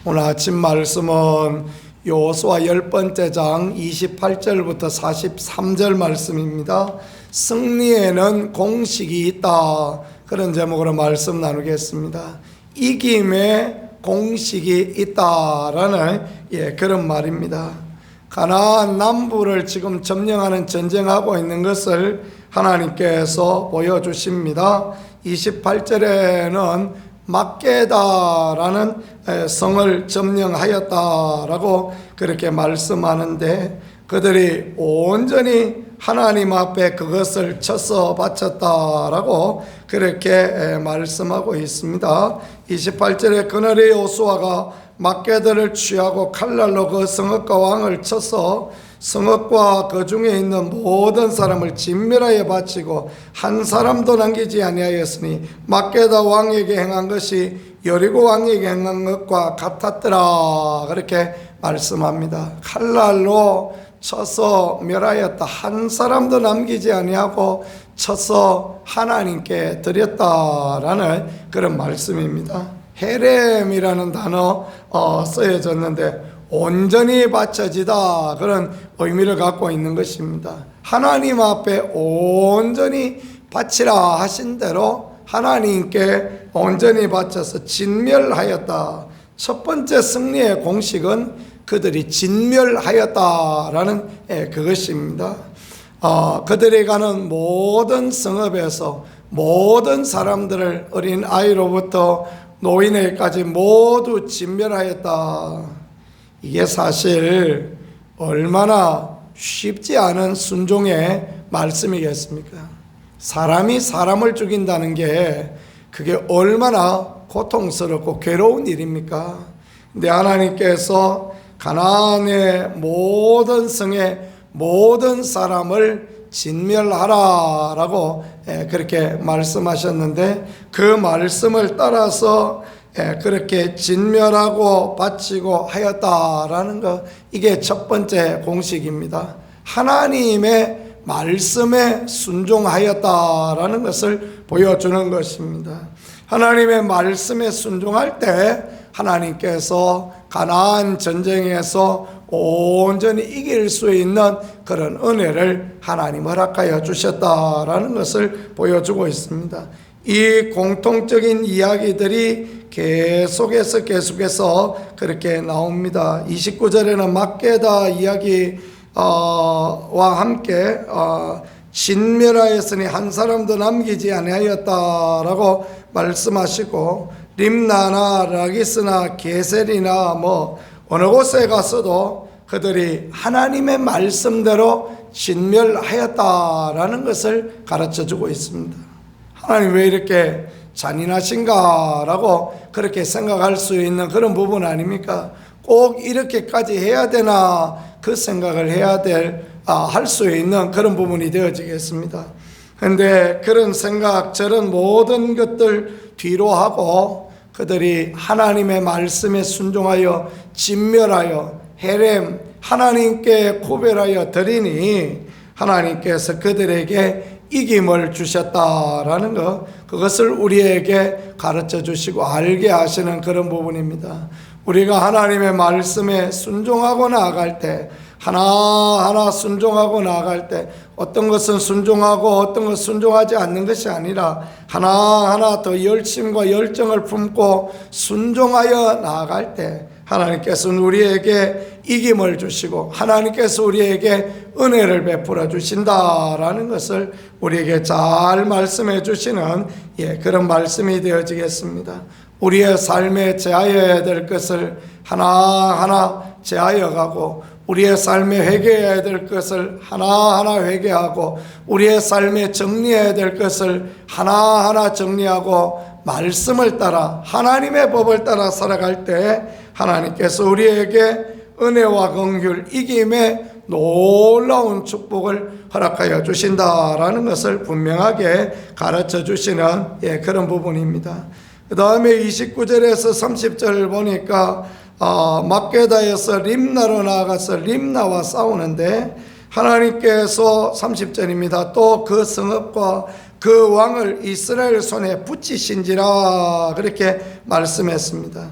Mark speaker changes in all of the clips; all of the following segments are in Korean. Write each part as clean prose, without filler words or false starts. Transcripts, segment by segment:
Speaker 1: 오늘 아침 말씀은 여호수아 10번째 장 28절부터 43절 말씀입니다. 승리에는 공식이 있다, 그런 제목으로 말씀 나누겠습니다. 이김에 공식이 있다라는 그런 말입니다. 가나안 남부를 지금 점령하는 전쟁하고 있는 것을 하나님께서 보여주십니다. 28절에는 막게다라는 성을 점령하였다라고 그렇게 말씀하는데, 그들이 온전히 하나님 앞에 그것을 쳐서 바쳤다라고 그렇게 말씀하고 있습니다. 28절에 그날의 여호수아가 막게다를 취하고 칼날로 그 성읍과 왕을 쳐서 성읍과 그 중에 있는 모든 사람을 진멸하여 바치고 한 사람도 남기지 아니하였으니 막게다 왕에게 행한 것이 여리고 왕에게 행한 것과 같았더라, 그렇게 말씀합니다. 칼날로 쳐서 멸하였다, 한 사람도 남기지 아니하고 쳐서 하나님께 드렸다라는 그런 말씀입니다. 헤렘이라는 단어 쓰여졌는데 온전히 바쳐지다, 그런 의미를 갖고 있는 것입니다. 하나님 앞에 온전히 바치라 하신 대로 하나님께 온전히 바쳐서 진멸하였다. 첫 번째 승리의 공식은 그들이 진멸하였다라는 그것입니다. 그들이 가는 모든 성읍에서 모든 사람들을 어린 아이로부터 노인에게까지 모두 진멸하였다. 이게 사실 얼마나 쉽지 않은 순종의 말씀이겠습니까? 사람이 사람을 죽인다는 게 그게 얼마나 고통스럽고 괴로운 일입니까? 근데 하나님께서 가나안의 모든 성의 모든 사람을 진멸하라라고 그렇게 말씀하셨는데, 그 말씀을 따라서 그렇게 진멸하고 바치고 하였다라는 것, 이게 첫 번째 공식입니다. 하나님의 말씀에 순종하였다라는 것을 보여주는 것입니다. 하나님의 말씀에 순종할 때 하나님께서 가나안 전쟁에서 온전히 이길 수 있는 그런 은혜를 하나님 허락하여 주셨다라는 것을 보여주고 있습니다. 이 공통적인 이야기들이 계속해서 그렇게 나옵니다. 29절에는 막게다 이야기와 함께 진멸하였으니 한 사람도 남기지 아니하였다라고 말씀하시고, 림나나 라기스나 게셀이나 어느 곳에 가서도 그들이 하나님의 말씀대로 진멸하였다라는 것을 가르쳐주고 있습니다. 하나님 왜 이렇게 잔인하신가라고 그렇게 생각할 수 있는 그런 부분 아닙니까? 꼭 이렇게까지 해야 되나, 그 생각을 해야 할 수 있는 그런 부분이 되어지겠습니다. 그런데 그런 생각, 저런 모든 것들 뒤로 하고 그들이 하나님의 말씀에 순종하여 진멸하여 헤렘 하나님께 구별하여 드리니 하나님께서 그들에게 이김을 주셨다라는 것, 그것을 우리에게 가르쳐 주시고 알게 하시는 그런 부분입니다. 우리가 하나님의 말씀에 순종하고 나아갈 때, 하나하나 순종하고 나아갈 때, 어떤 것은 순종하고 어떤 것은 순종하지 않는 것이 아니라 하나하나 더 열심과 열정을 품고 순종하여 나아갈 때 하나님께서는 우리에게 이김을 주시고 하나님께서 우리에게 은혜를 베풀어 주신다라는 것을 우리에게 잘 말씀해 주시는 그런 말씀이 되어지겠습니다. 우리의 삶에 제하여야 될 것을 하나하나 제하여 가고, 우리의 삶에 회개해야 될 것을 하나하나 회개하고, 우리의 삶에 정리해야 될 것을 하나하나 정리하고, 말씀을 따라 하나님의 법을 따라 살아갈 때 하나님께서 우리에게 은혜와 긍휼, 이김의 놀라운 축복을 허락하여 주신다라는 것을 분명하게 가르쳐 주시는 그런 부분입니다. 그 다음에 29절에서 30절 보니까 막게다에서 림나로 나아가서 림나와 싸우는데, 하나님께서 30절입니다. 또 그 성읍과 그 왕을 이스라엘 손에 붙이신지라 그렇게 말씀했습니다.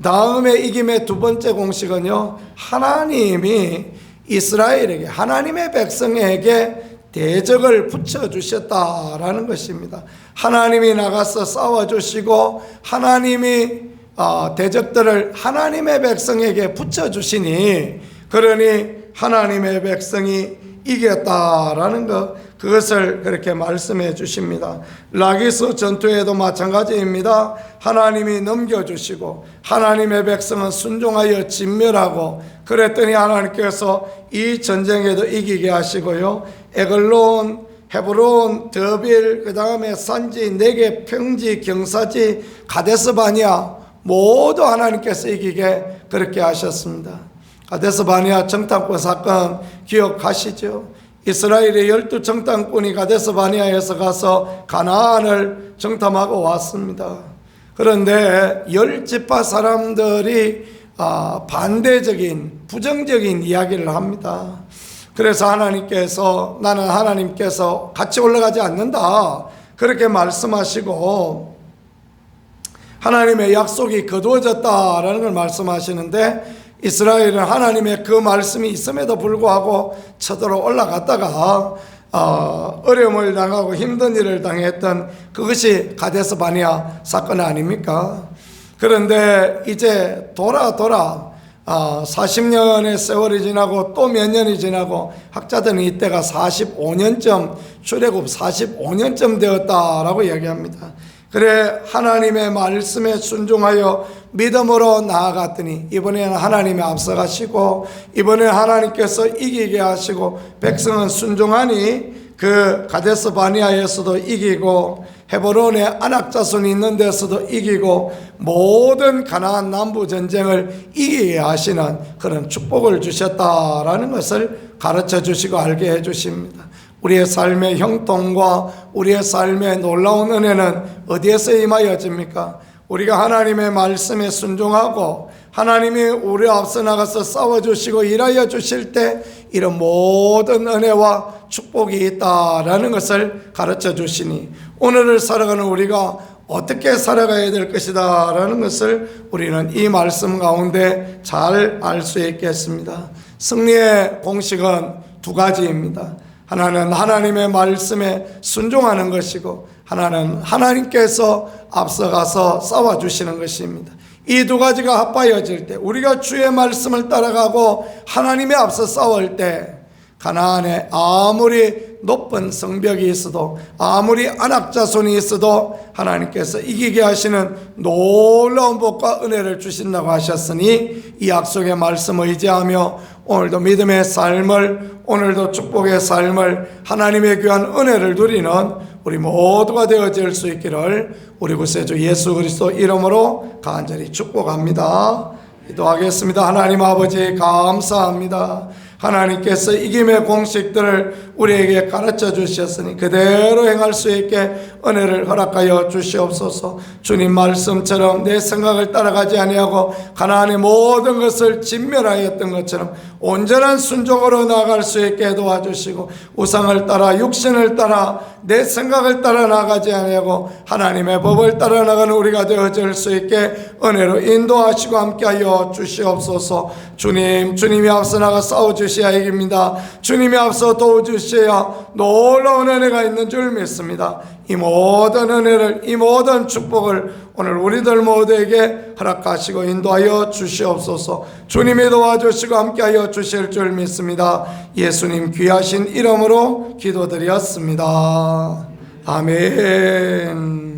Speaker 1: 다음에 이김의 두 번째 공식은요, 하나님이 이스라엘에게, 하나님의 백성에게 대적을 붙여주셨다라는 것입니다. 하나님이 나가서 싸워주시고 하나님이 대적들을 하나님의 백성에게 붙여주시니, 그러니 하나님의 백성이 이겼다라는 것, 그것을 그렇게 말씀해 주십니다. 라기스 전투에도 마찬가지입니다. 하나님이 넘겨주시고 하나님의 백성은 순종하여 진멸하고, 그랬더니 하나님께서 이 전쟁에도 이기게 하시고요, 에글론, 헤브론, 더빌, 그 다음에 산지, 네겝, 평지, 경사지, 가데스 바니아 모두 하나님께서 이기게 그렇게 하셨습니다. 가데스 바니아 정탐꾼 사건 기억하시죠? 이스라엘의 12정탐꾼이 가데스 바니아에서 가서 가나안을 정탐하고 왔습니다. 그런데 10지파 사람들이 반대적인, 부정적인 이야기를 합니다. 그래서 하나님께서, 나는 하나님께서 같이 올라가지 않는다, 그렇게 말씀하시고 하나님의 약속이 거두어졌다라는 걸 말씀하시는데, 이스라엘은 하나님의 그 말씀이 있음에도 불구하고 쳐들어 올라갔다가 어려움을 당하고 힘든 일을 당했던 그것이 가데스 바니아 사건 아닙니까? 그런데 이제 돌아 40년의 세월이 지나고 또 몇 년이 지나고 학자들은 이때가 45년쯤, 출애굽 45년쯤 되었다라고 이야기합니다. 그래 하나님의 말씀에 순종하여 믿음으로 나아갔더니 이번에는 하나님이 앞서가시고, 이번에 하나님께서 이기게 하시고, 백성은 순종하니 그 가데스 바니아에서도 이기고, 헤브론에 안악자손이 있는 데서도 이기고, 모든 가나안 남부 전쟁을 이기게 하시는 그런 축복을 주셨다라는 것을 가르쳐 주시고 알게 해 주십니다. 우리의 삶의 형통과 우리의 삶의 놀라운 은혜는 어디에서 임하여집니까? 우리가 하나님의 말씀에 순종하고 하나님이 우리 앞서 나가서 싸워주시고 일하여 주실 때 이런 모든 은혜와 축복이 있다라는 것을 가르쳐 주시니, 오늘을 살아가는 우리가 어떻게 살아가야 될 것이다 라는 것을 우리는 이 말씀 가운데 잘 알 수 있겠습니다. 승리의 공식은 두 가지입니다. 하나는 하나님의 말씀에 순종하는 것이고, 하나는 하나님께서 앞서가서 싸워주시는 것입니다. 이 두 가지가 합하여질 때, 우리가 주의 말씀을 따라가고 하나님의 앞서 싸울 때, 가나안에 아무리 높은 성벽이 있어도, 아무리 안악자손이 있어도 하나님께서 이기게 하시는 놀라운 복과 은혜를 주신다고 하셨으니, 이 약속의 말씀을 의지하며 오늘도 믿음의 삶을, 오늘도 축복의 삶을, 하나님의 귀한 은혜를 누리는 우리 모두가 되어질 수 있기를 우리 구세주 예수 그리스도 이름으로 간절히 축복합니다. 기도하겠습니다. 하나님 아버지 감사합니다. 하나님께서 이김의 공식들을 우리에게 가르쳐 주셨으니 그대로 행할 수 있게 은혜를 허락하여 주시옵소서. 주님 말씀처럼 내 생각을 따라가지 아니하고 가나안의 모든 것을 진멸하였던 것처럼 온전한 순종으로 나아갈 수 있게 도와주시고, 우상을 따라 육신을 따라 내 생각을 따라 나가지 아니하고 하나님의 법을 따라 나가는 우리가 되어질 수 있게 은혜로 인도하시고 함께하여 주시옵소서. 주님이 앞서 나가 싸워주셔야 이깁니다. 주님이 앞서 도와주셔야 놀라운 은혜가 있는 줄 믿습니다. 이 모든 은혜를, 이 모든 축복을 오늘 우리들 모두에게 허락하시고 인도하여 주시옵소서. 주님이 도와주시고 함께하여 주실 줄 믿습니다. 예수님 귀하신 이름으로 기도드렸습니다. 아멘.